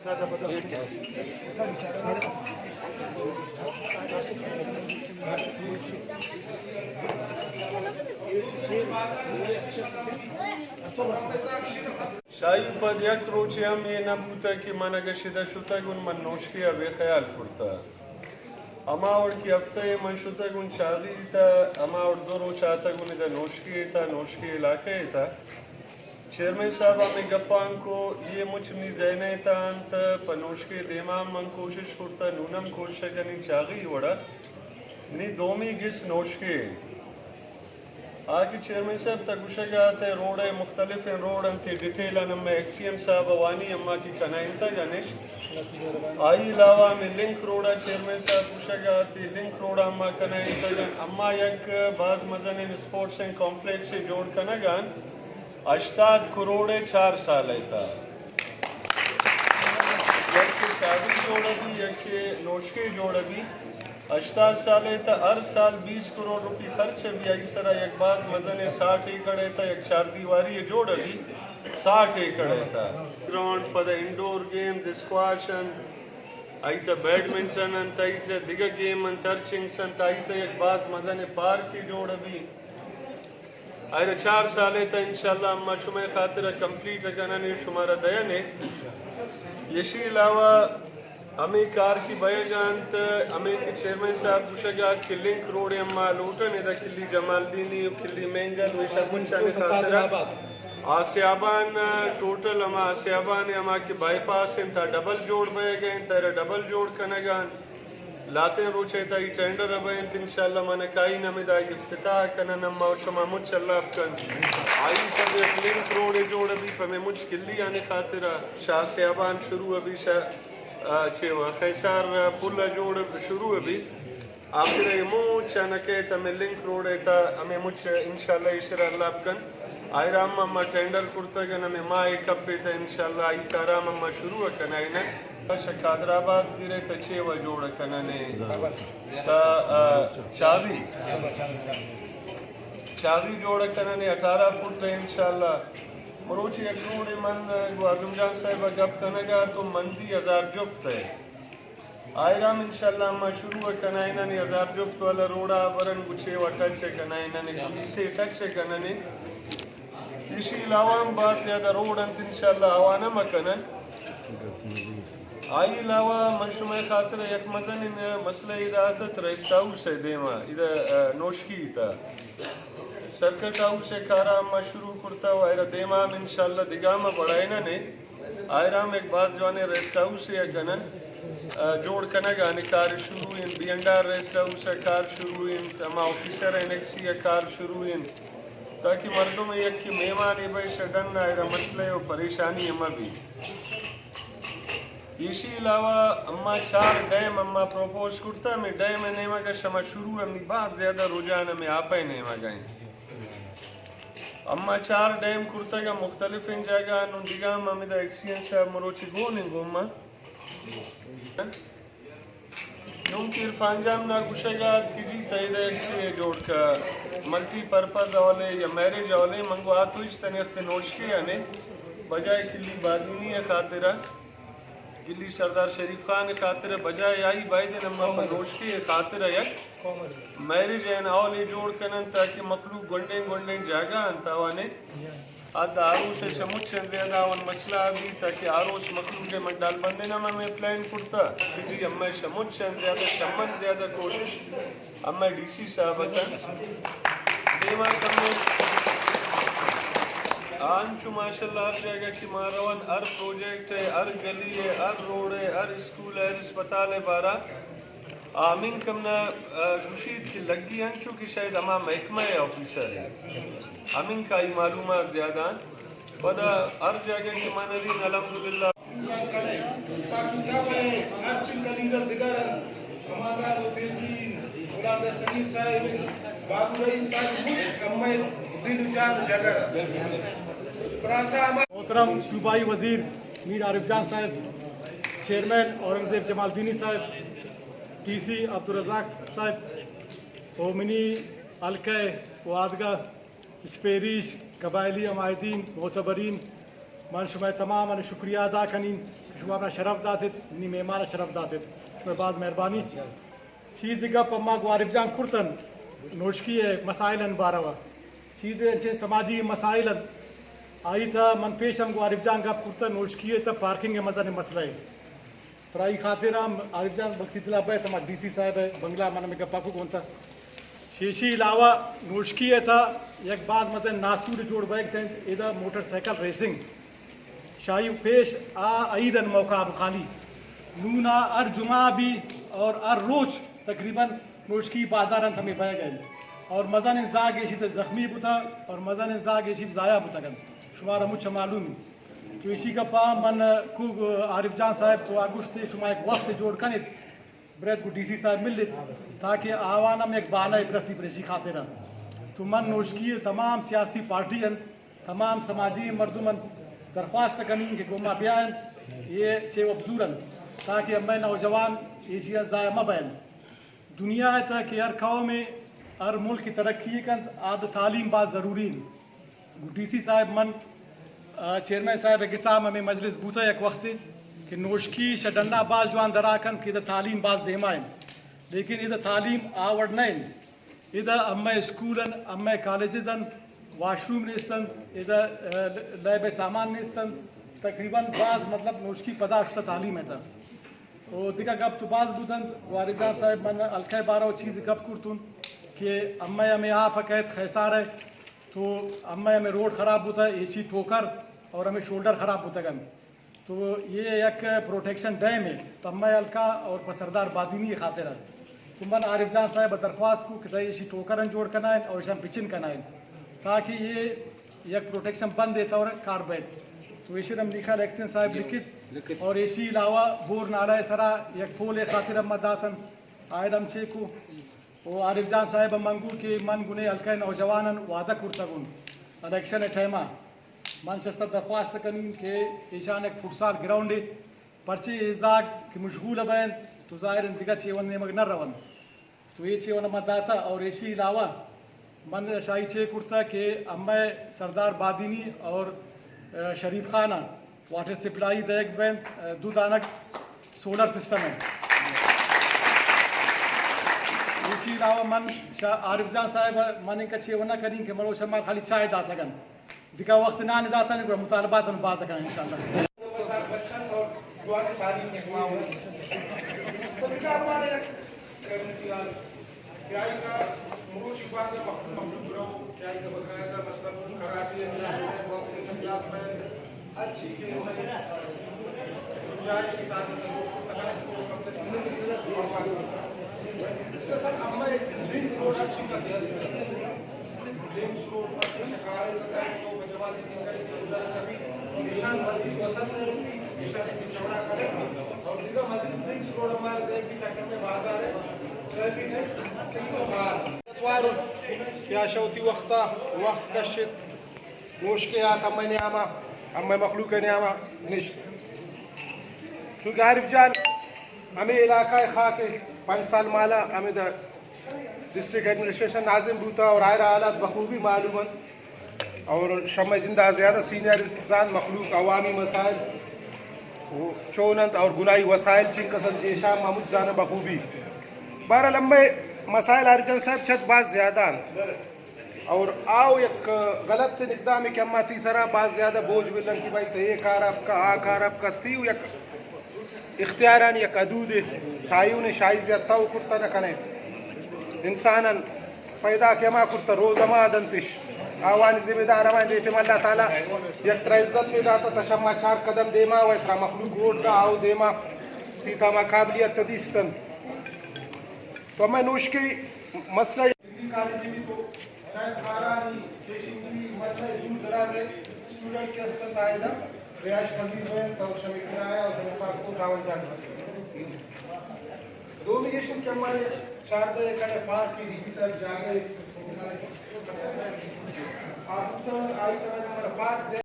شاید پد یک روچی هم یه نبوده که من اگه شده شدگون من نوشکی به خیال کرده اما اور کی هفته من شدگون چاقی تا اما اور دو روچ آتگون دا نوشکی علاقه تا چیرمن صاحب ہمیں گپان کو یہ مچنی ذہنے تا انت پنوشکی دیمام من کوشش کرتا نونم کوشش کنی چاقی وڑا نی دومی گس نوشکی آگے چیئرمین صاحب تا گوشگا تے روڈ مختلف روڈ انتے ڈیٹیل انم ایک سی ایم صاحب وانی اما کی کنائنتا گنش آئی علاوہ میں لنک روڈا چیئرمین صاحب گوشگا تے لنک روڈا اما کنائنتا گن اما یک بعض مزنین سپورٹس اینڈ کمپلیکس سے جوڑ کنگان 80 کروڑ 4 سال ایتا یک شادی جوڑا بھی یک نوشکے جوڑا بھی 80 سال ایتا ہر سال 20 کروڑ روپی خرچ بھی اس طرح ایک بعض مزن 60 ایکڑ ایتا ایک چار دیواری جوڑا بھی 60 ایکڑ ایتا گراؤنڈ پر انڈور گیمز اسکواش ایتا بیڈمنٹن انت ایتا دیگر گیم انت ارچنگس انت ایتا ایک بعض مزن پارک جوڑا بھی آئرہ 4 سالے تا انشاءاللہ اما شمع خاطرہ کمپلیٹ کننے شمارہ دینے یشی علاوہ ہمیں کار کی بیگانت ہمیں چیئرمین صاحب گوشگا کہ لنک روڈ اما لوٹن ادھا کلی جمال دینی کلی مینگل ویشا منچانے خاطرہ آسیابان ٹوٹل اما آسیابان اما کی بائی پاس انتا ڈبل جوڑ بے گئے انتا ڈبل جوڑ کنگان لاتے روچے تا یہ ٹینڈر ربے انشاءاللہ من کائی نمی دا افتتاح کنن اما شما مجھ اللہ بکن آئی سب ایک لنک روڈ جوڑ ابھی پہ مجھ کلی آنے خاطرہ شاہ سیابان شروع ابھی خیسار پل جوڑ شروع ابھی آخر مجھ چانکے تا میں لنک روڈ تا ہمیں مجھ انشاءاللہ اشرا اللہ بکن آئی رام اما ٹینڈر کرتا گن ہمیں ماں ایک کپے تا انشاءاللہ آئی کارام اما شروع کنائنا شکادر آباد دیرے تا چیوہ جوڑا کننے تا چاوی جوڑا کننے 18 فٹ تا انشاءاللہ مروچی ایک روڑی من اعظم جان صاحبہ گپ کنگا تو مندی 1000 جفت ہے آئرام انشاءاللہ اما شروع کنائنا نی 1000 جفت والا روڑا برن گچھے و ٹچ کنائنا نی اسے ٹچ کننے اسی علاوہ بات زیادہ روڑ انت انشاءاللہ آوانا مکنن آئی علاوہ منشمہ خاطر یک مدن مسئلہ ادارت ریسٹ ہاؤس ہے دیما ادھا نوشکی تا سرکٹ ہاؤس سے کارا اما شروع کرتا و ایرہ دیما انشاءاللہ دگاما بڑھائینا نے آئرام ایک بات جوانے ریسٹ ہاؤس سے کنن جوڑ کنگا کار شروع ہیں بی انڈار ریسٹ ہاؤس ہے کار شروع ہیں اما آفیسر انیکسی ہے کار شروع ہیں تاکہ مردوں میں یک کی میمانی بے شدن ایرہ مسئلے و پریشانی اما بھی اسی علاوہ اما 4 ڈیم اما پروپوز کرتا میں ڈیم نیمہ کا شما شروع ہمیں بہت زیادہ رجحان میں آپا ہی نیمہ گئیں اما 4 ڈیم کرتا گا مختلف ان جگہ نون دیگا ہمیں دا ایکسین صاحب مروچی گونیں گوما نون کی عرفان جام نا گوشگا کجی تایدہ ایکسی جوڑ کا ملٹی پرپز اولے یا میریج اولے منگو آتو اس تنیخت نوشکی آنے بجائے کلی بادینی خاطرہ گلی سردار شریف خان خاطر بجائے آئی بائی دن اما پنوشکی خاطر یک میریج این اولی جوڑ کنن تاکہ مخلوق گنڈیں جاگا انتاوانے آتا آروس شمچن زیادہ آون مسئلہ بھی تاکہ آروس مخلوق کے مڈال بندے نام ہمیں پلان کرتا کیونکہ اما شمچن زیادہ شمن زیادہ کوشش اما ڈی سی صاحبتا دیما کرنے آنچو ماشاءاللہ ہر جگہ کی ماروان ہر پروجیکٹ ہے ہر گلی ہے ہر روڈ ہے ہر اسکول ہے ہر اسپتال ہے بارہ آمین کمنا گوشید کی لگی انچو کی شاید اما محکمہ آفیسر ہے آمین کا ہی معلومات زیادہ ودا ہر جگہ کی ماندین الحمدللہ ہمارا وزیر مراد سنید صاحب بابو رحیم صاحب کمائے دل جان جگر محترم صوبائی وزیر میر عارف جان صاحب چیئرمین اورنگزیب جمال دینی صاحب ٹی سی عبدالرزاق صاحب اومنی حلقہ وادگاہ اسپیریش قبائلی عمائدین معتبرین من شما تمام شکریہ ادا کنین شما اپنا شرف داتت نی مہمان شرف داتت شما باز مہربانی چیز گپ اما عارف جان کرتن نوشکی مسائل باروا چیزیں سماجی مسائل آئی تھا من پیش ہم عارف جان گپ کرتن نوشکی تھا پارکنگ مزہ مسئلہ ہے پرائی خاطر ہم عارف جان بختی طلب ہے تمہارا ڈی سی صاحب ہے بنگلہ من میں گپا کو کون تھا شیشی علاوہ نوشکی تھا یک بعد مطلب ناسور جوڑ بیگ تھے ادھر موٹر سائیکل ریسنگ شاہی پیش عیدن موقع خالی نونا ار جمعہ بھی اور ار روز تقریباً نوشکی بازارن ہمیں بہ گئے اور مزن انزاگ ایشی تو زخمی بتا اور مزن انزاگ ایشی ضائع بتا گن شمارا مجھے معلوم تو اسی کا پا من کو عارف جان صاحب تو آگوشت شما ایک وقت جوڑ کنید برید کو ڈی سی صاحب مل لیت تاکہ آوانا میں ایک بانا برسی پریشی خاطرہ تو من نوشکی تمام سیاسی پارٹیاں تمام سماجی مردمن درخواست کنین کہ گوما بیائن یہ چھے ابزورن تاکہ ہمیں نوجوان ایشیا ضائع مبین دنیا ہے تا کہ ہر قوم میں ہر ملک کی ترقی کن آد تعلیم بات ضروری ڈی سی صاحب من چیئرمین صاحب گسام ہمیں مجلس بوتا ایک وقت کہ نوشکی شڈنہ باز جوان دراکن کہ ادھر تعلیم باز دیمائیں لیکن ادھر تعلیم آوڑ نہیں ادھر امی اسکولن امی کالجزن واش روم نیستن ادھر لیب سامان نیستن تقریباً بعض مطلب نوشکی پداشتہ تعلیم ہے تھا تو دیکھا گپ تو باز بودن عارف جان صاحب من الکھے بارہ چیز گپ کرتون کہ امی ہمیں آپ حقیقت خیسار ہے تو امی ہمیں روڈ خراب ہوتا ہے ایسی ٹھوکر اور ہمیں شولڈر خراب ہوتا گن تو یہ ایک پروٹیکشن ڈیم ہے تو امی الکا اور پسردار بادینی خاطر ہے تو من عارف جان صاحب درخواست کو کہ ایسی ٹھوکرن جوڑ کرنا ہے اور ایسا پچن کرنا ہے تاکہ یہ ایک پروٹیکشن بند دیتا اور کار بیت تو ایشی ہم لکھا ایکسن صاحب لکھت اور ایسی علاوہ بور نالا سرا یک پھول خاطر ہم داتن آئد ہم چھے کو وہ عارف جان صاحب منگو کہ من گنے ہلکے نوجوانن وعدہ کرتا گن الیکشن ٹائمہ من چستہ درخواست کنین کہ ایشان ایک فٹسال گراؤنڈ ہے پرچے ازاگ کہ مشغول بین تو ظاہر انتگا چیون نے مگر نہ رون تو یہ چیون مت داتا اور ایسی علاوہ من شاہی چھے کرتا کہ امی سردار بادینی اور شریف خانہ واٹر سپلائی دیکھ بین دو دانک سولر سسٹم ہے اسی علاوہ من عارف جان صاحب من ان کا چھے ونہ کریں کہ مروشہ من خالی چائے داتا گن دکھا وقت نہ داتا نہیں مطالبات ہم باز کریں انشاءاللہ کیا شوتی وقتا وقت کشت نوشکیات امی نیاما امی مخلوق نیاما نشت کیونکہ عارف جان ہمیں علاقہ خاک 5 سال مالا ہمیں ڈسٹرکٹ ایڈمنسٹریشن ناظم بوتا اور آئرہ حالات بخوبی معلوم اور شمع جندہ زیادہ سینئر انسان مخلوق عوامی مسائل چونند اور گناہی وسائل چن قسم ایشا محمود جان بخوبی بارہ لمبے مسائل عارف جان صاحب چھت بعض زیادہ اور آؤ ایک غلط اقدام کہ اما تیسرا بعض زیادہ بوجھ ملن کی بھائی تو یہ کار آپ کا آ کار آپ کا تیو یک اختیاران یک حدود تعیون شاہی زیادہ کرتا نہ کنے انسانا پیدا کما کرتا روزما دنتش آوانی ذمہ دار آوانی دیچم اللہ تعالیٰ یک تر عزت داتا تشمع 4 قدم دیما و اترا مخلوق گوڑ دا آو دیما تیتا ما قابلیت تدیستن تو میں نوشکی مسئلہ شاید خارانی سیشنگی مسئلہ دور دراز ہے اسٹوڈنٹ کے استن آئیدہ ریاش پذیر ہوئے تو شمی کرایہ اور دنفاق کو راول جان سکتے دومینیشن کے ہمارے 4 دے کڑے پارک کی ریسی سر جاگے آپ تو آئی تو ہمارا پارک دے